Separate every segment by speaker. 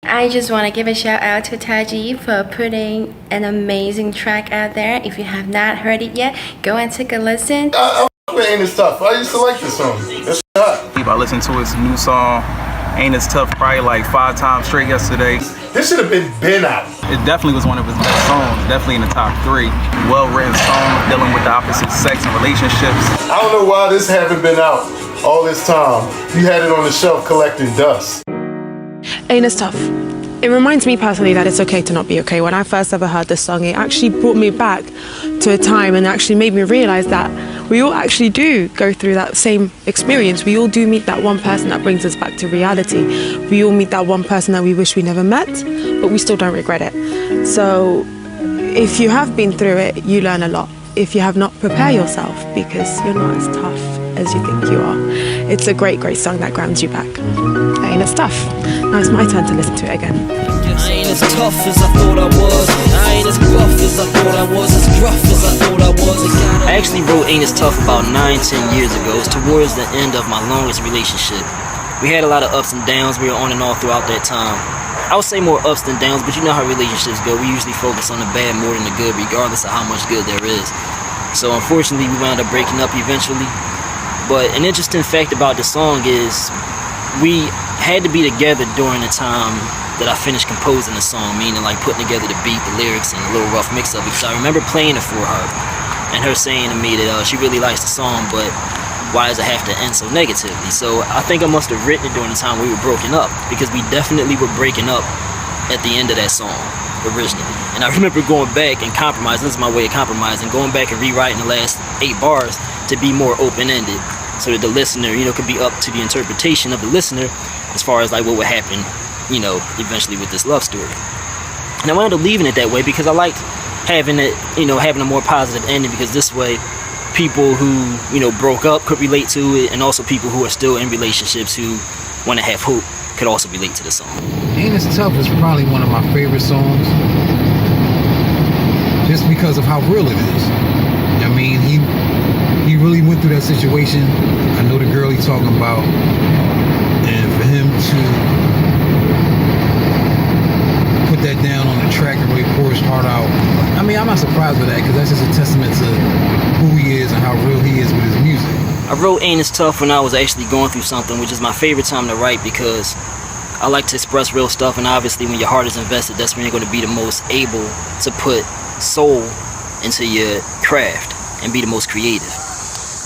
Speaker 1: I just want to give a shout out to Taji for putting an amazing track out there. If you have not heard it yet, go and take a listen.
Speaker 2: Ain't It's Tough. I used to like this song. It's hot.
Speaker 3: I listened to his new song, Ain't It's Tough, probably like 5 times straight yesterday.
Speaker 2: This should have been out.
Speaker 3: It definitely was one of his best songs, definitely in the top 3. Well-written song, dealing with the opposite sex and relationships.
Speaker 2: I don't know why this haven't been out all this time. You had it on the shelf collecting dust.
Speaker 4: Ain't It's Tough. It reminds me personally that it's okay to not be okay. When I first ever heard this song, it actually brought me back to a time and actually made me realize that we all actually do go through that same experience. We all do meet that one person that brings us back to reality. We all meet that one person that we wish we never met, but we still don't regret it. So if you have been through it, you learn a lot. If you have not, prepare yourself, because you're not as tough as you think you are. It's a great, great song that grounds you back. Ain't It's Tough. Now it's my turn to listen to it again.
Speaker 5: I ain't as tough as I thought I was. I ain't as gruff as I thought I was. As gruff as I thought I was. I actually wrote Ain't It's Tough about 9-10 years ago. It was towards the end of my longest relationship. We had a lot of ups and downs. We were on and off throughout that time. I would say more ups than downs, but you know how relationships go. We usually focus on the bad more than the good, regardless of how much good there is. So unfortunately, we wound up breaking up eventually. But an interesting fact about the song is we had to be together during the time that I finished composing the song, meaning like putting together the beat, the lyrics, and a little rough mix of it. Because I remember playing it for her and her saying to me that she really likes the song, but why does it have to end so negatively? So I think I must have written it during the time we were broken up, because we definitely were breaking up at the end of that song originally. And I remember going back and compromising. This is my way of compromising, going back and rewriting the last 8 bars to be more open-ended, so that the listener, could be up to the interpretation of the listener as far as like what would happen, eventually with this love story. And I wound up leaving it that way because I liked having it, having a more positive ending, because this way people who, broke up could relate to it, and also people who are still in relationships who want to have hope could also relate to the song.
Speaker 6: Ain't It's Tough is probably one of my favorite songs, just because of how real it is. I mean, he really went through that situation. I know the girl he's talking about, and for him to put that down on the track and really pour his heart out, I mean, I'm not surprised by that, because that's just a testament to who he is and how real he is with his music.
Speaker 5: I wrote Ain't It's Tough when I was actually going through something, which is my favorite time to write, because I like to express real stuff, and obviously when your heart is invested, that's when you're going to be the most able to put soul into your craft and be the most creative.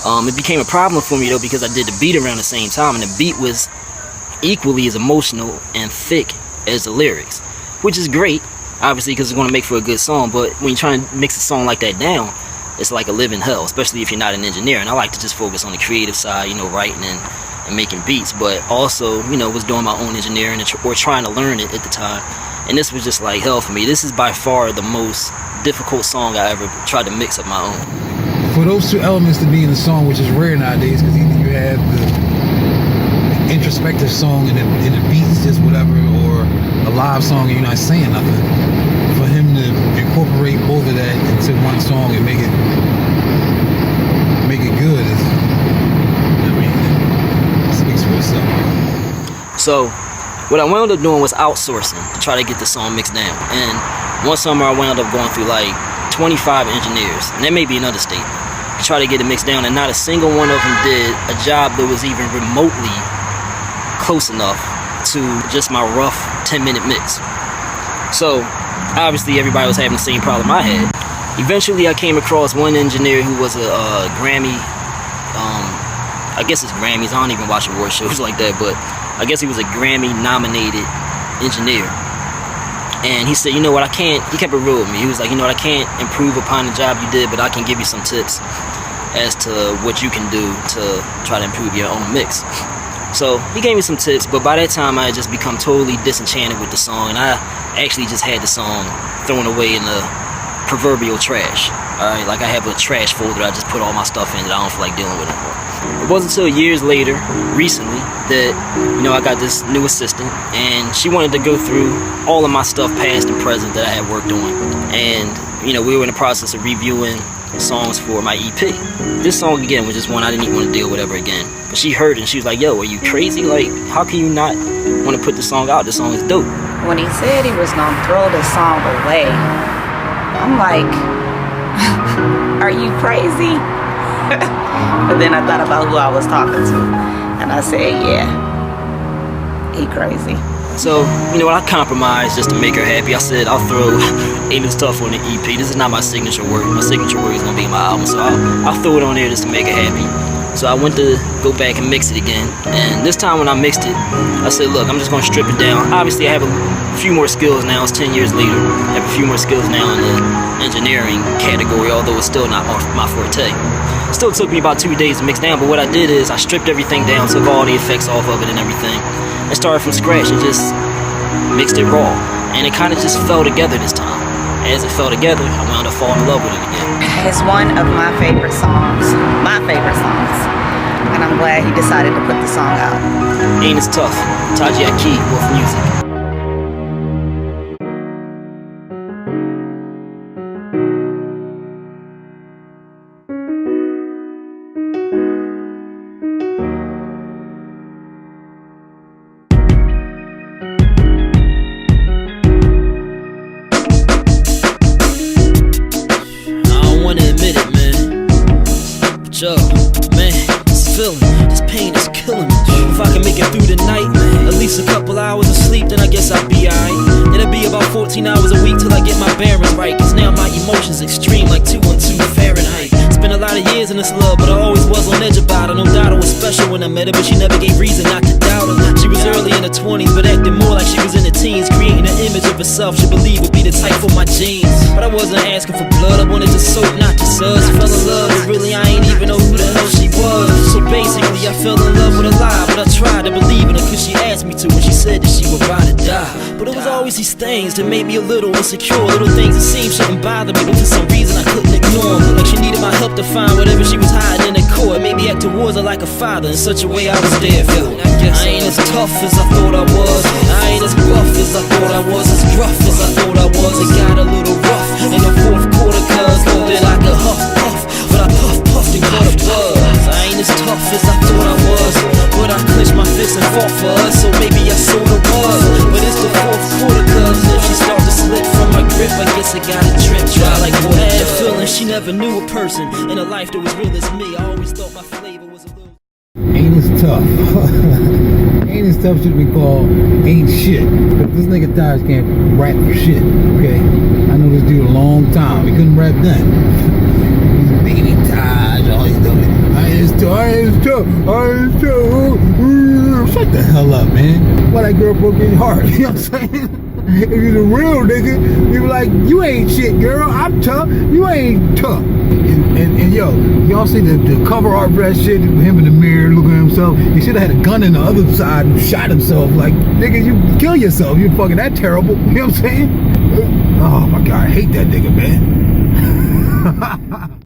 Speaker 5: It became a problem for me though, because I did the beat around the same time, and the beat was equally as emotional and thick as the lyrics, which is great, obviously, because it's going to make for a good song. But when you're trying to mix a song like that down, it's like a living hell, especially if you're not an engineer. And I like to just focus on the creative side, writing and making beats, but also, was doing my own engineering or trying to learn it at the time. And this was just like hell for me. This is by far the most difficult song I ever tried to mix of my own.
Speaker 6: For those two elements to be in the song, which is rare nowadays, because either you have the introspective song and the beat's just whatever, or a live song and you're not saying nothing. For him to incorporate both of that into one song and make it good is, it speaks for itself.
Speaker 5: So what I wound up doing was outsourcing to try to get the song mixed down. And one summer I wound up going through like 25 engineers, and that may be an understatement, to try to get it mixed down, and not a single one of them did a job that was even remotely close enough to just my rough 10-minute mix. So obviously everybody was having the same problem I had. Eventually I came across one engineer who was a Grammy, I guess it's Grammys, I don't even watch award shows like that, but I guess he was a Grammy nominated engineer. And he said, he kept it real with me. He was like, I can't improve upon the job you did, but I can give you some tips as to what you can do to try to improve your own mix. So he gave me some tips, but by that time I had just become totally disenchanted with the song, and I actually just had the song thrown away in the proverbial trash. Alright, like I have a trash folder I just put all my stuff in that I don't feel like dealing with anymore. It wasn't until years later, recently, that I got this new assistant, and she wanted to go through all of my stuff past and present that I had worked on. And we were in the process of reviewing songs for my EP. This song again was just one I didn't even want to deal with ever again. But she heard it and she was like, yo, are you crazy? Like, how can you not want to put this song out? This song is dope.
Speaker 7: when he said he was gonna throw the song away, I'm like, are you crazy? But then I thought about who I was talking to, and I said, yeah, he crazy.
Speaker 5: So, you know what, I compromised just to make her happy. I said I'll throw Ain't This Tough on the EP. This is not my signature work. My signature work is gonna be my album, so I'll throw it on there just to make her happy. So I went to go back and mix it again, and this time when I mixed it, I said, look, I'm just gonna strip it down. Obviously I have a few more skills now, it's 10 years later. I have a few more skills now in the engineering category, although it's still not my forte. It still took me about 2 days to mix down, but what I did is I stripped everything down, took all the effects off of it and everything, and started from scratch and just mixed it raw. And it kind of just fell together this time. As it fell together, I wound up falling in love with it again.
Speaker 7: It's one of my favorite songs, and I'm glad he decided to put the song out.
Speaker 5: Ain't This Tough, Taji Aqib with music. Yo, man, this feeling, this pain is killing me. If I can make it through the night, at least a couple hours of sleep, then I guess I'll be alright. It'll be about 14 hours a week till I get my bearings right, cause now my emotions extreme like 212 Fahrenheit. It's been a lot of years in this love, but I always was on edge about her. No doubt it was special when I met her, but she never gave reason not to doubt her. She was early in her 20s, but acted more like she was in her teens, creating an image of herself she believed would be the type for my jeans. But I wasn't asking for blood, I wanted to soak, not to suds. Fell in love, but really I ain't even know who the hell she was. So basically I fell in love with a lie, but I tried to believe in her cause she asked me to when she said that she would ride or die. But it was always these things that made me a little insecure, little things that seemed shouldn't bother me, but for some reason I couldn't ignore them. Like she needed my help to find whatever she was hiding in the core. Made me act towards her like a father in such a way I was there for her. I ain't as tough as I thought I was, I ain't as buff as I thought I was, as gruff as I thought I was. It got a little rough in the fourth quarter cause know that I could huff puff, but I puffed and caught a buzz. I ain't as tough as I thought I was, but I clenched my fist and fought for us, so maybe I sorta was. But it's the fourth quarter cause if she start to slip from my grip, I guess I gotta trip. Try like water. I had a feeling she never knew a person in a life that was real as me. I always thought my flavor was a little...
Speaker 6: Ain't This Tough. Ain't This Tough should be called Ain't Shit. But this nigga Taj can't rap for shit, okay? I know this dude a long time. He couldn't rap then. He's baby Taj, all he's doing. Ain't This Tough. Shut the hell up, man. Why that girl broke his heart? You know what I'm saying? If you're the real nigga, you be like, you ain't shit, girl. I'm tough. You ain't tough. And yo, y'all see the cover art for that shit? Him in the mirror looking at himself. He should have had a gun in the other side and shot himself. Like, nigga, you kill yourself. You're fucking that terrible. You know what I'm saying? Oh my God, I hate that nigga, man.